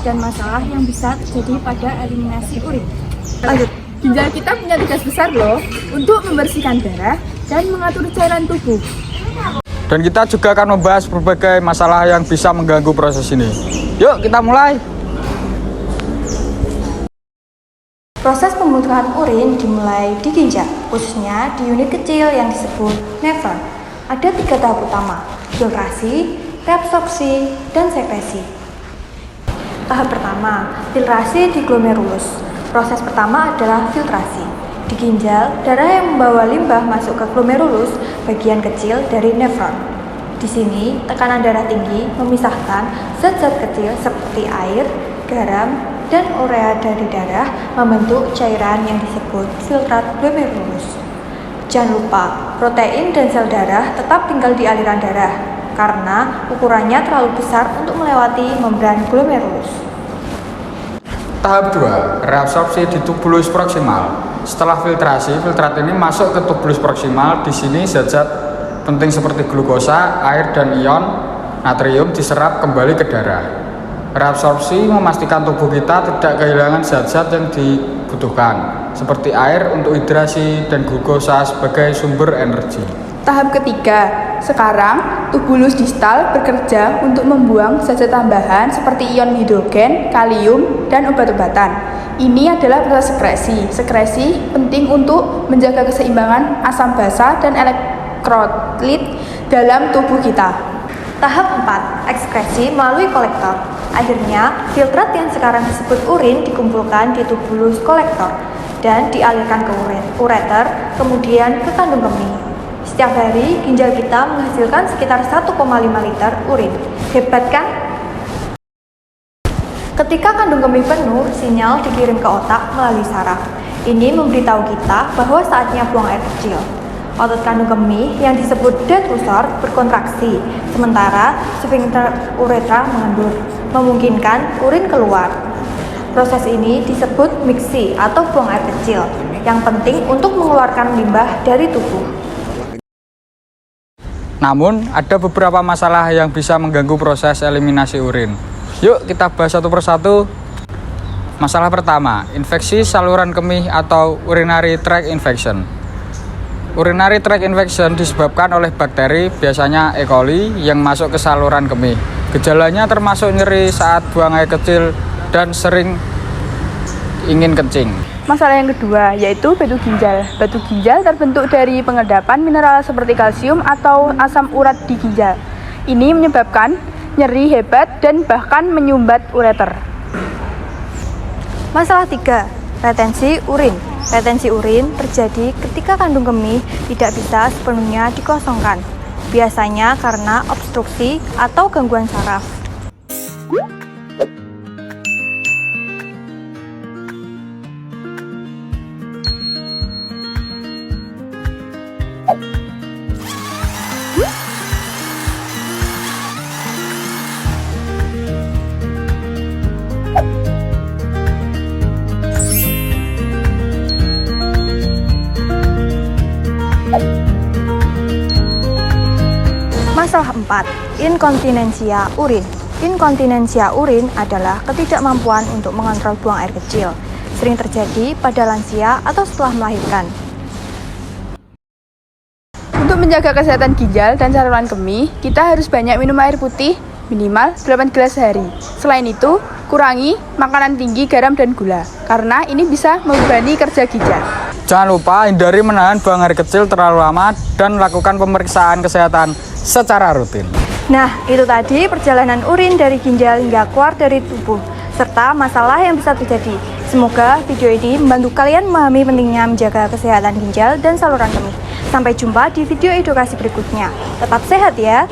dan masalah yang bisa terjadi pada eliminasi urin. Lanjut, ginjal kita punya tugas besar loh untuk membersihkan darah dan mengatur cairan tubuh. Dan kita juga akan membahas berbagai masalah yang bisa mengganggu proses ini. Yuk kita mulai. Proses pembentukan urin dimulai di ginjal, khususnya di unit kecil yang disebut nefron. Ada 3 tahap utama, filtrasi, reabsorpsi, dan sekresi. Tahap pertama, filtrasi di glomerulus. Proses pertama adalah filtrasi. Di ginjal, darah yang membawa limbah masuk ke glomerulus, bagian kecil dari nefron. Di sini, tekanan darah tinggi memisahkan zat-zat kecil seperti air, garam, dan urea dari darah membentuk cairan yang disebut filtrat glomerulus. Jangan lupa, protein dan sel darah tetap tinggal di aliran darah karena ukurannya terlalu besar untuk melewati membran glomerulus. Tahap 2, reabsorpsi di tubulus proksimal. Setelah filtrasi, filtrat ini masuk ke tubulus proksimal. Di sini zat-zat penting seperti glukosa, air, dan ion natrium diserap kembali ke darah. Reabsorpsi memastikan tubuh kita tidak kehilangan zat-zat yang dibutuhkan, seperti air untuk hidrasi dan glukosa sebagai sumber energi. Tahap ketiga, sekarang tubulus distal bekerja untuk membuang zat-zat tambahan seperti ion hidrogen, kalium, dan obat-obatan. Ini adalah proses sekresi. Sekresi penting untuk menjaga keseimbangan asam basa dan elektrolit dalam tubuh kita. Tahap 4, ekskresi melalui kolektor. Akhirnya, filtrat yang sekarang disebut urin dikumpulkan di tubulus kolektor dan dialirkan ke ureter, kemudian ke kandung kemih. Setiap hari, ginjal kita menghasilkan sekitar 1,5 liter urin. Hebat kan? Ketika kandung kemih penuh, sinyal dikirim ke otak melalui saraf. Ini memberitahu kita bahwa saatnya buang air kecil. Otot kandung kemih yang disebut detrusor berkontraksi, sementara sphincter uretra mengendur, memungkinkan urin keluar. Proses ini disebut miksi atau buang air kecil, yang penting untuk mengeluarkan limbah dari tubuh. Namun, ada beberapa masalah yang bisa mengganggu proses eliminasi urin. Yuk kita bahas satu persatu. Masalah pertama, infeksi saluran kemih atau urinary tract infection. Urinary tract infection disebabkan oleh bakteri, biasanya E. coli, yang masuk ke saluran kemih. Gejalanya termasuk nyeri saat buang air kecil dan sering ingin kencing. Masalah yang kedua yaitu batu ginjal. Batu ginjal terbentuk dari pengedapan mineral seperti kalsium atau asam urat di ginjal. Ini menyebabkan nyeri hebat dan bahkan menyumbat ureter. Masalah 3, retensi urin. Retensi urin terjadi ketika kandung kemih tidak bisa sepenuhnya dikosongkan, biasanya karena obstruksi atau gangguan saraf. Masalah 4, inkontinensia urin. Inkontinensia urin adalah ketidakmampuan untuk mengontrol buang air kecil. Sering terjadi pada lansia atau setelah melahirkan. Untuk menjaga kesehatan ginjal dan saluran kemih, kita harus banyak minum air putih, minimal 8 gelas sehari. Selain itu, kurangi makanan tinggi garam dan gula, karena ini bisa membebani kerja ginjal. Jangan lupa hindari menahan buang air kecil terlalu lama dan lakukan pemeriksaan kesehatan secara rutin. Nah, itu tadi perjalanan urin dari ginjal hingga keluar dari tubuh, serta masalah yang bisa terjadi. Semoga video ini membantu kalian memahami pentingnya menjaga kesehatan ginjal dan saluran kemih. Sampai jumpa di video edukasi berikutnya. Tetap sehat ya!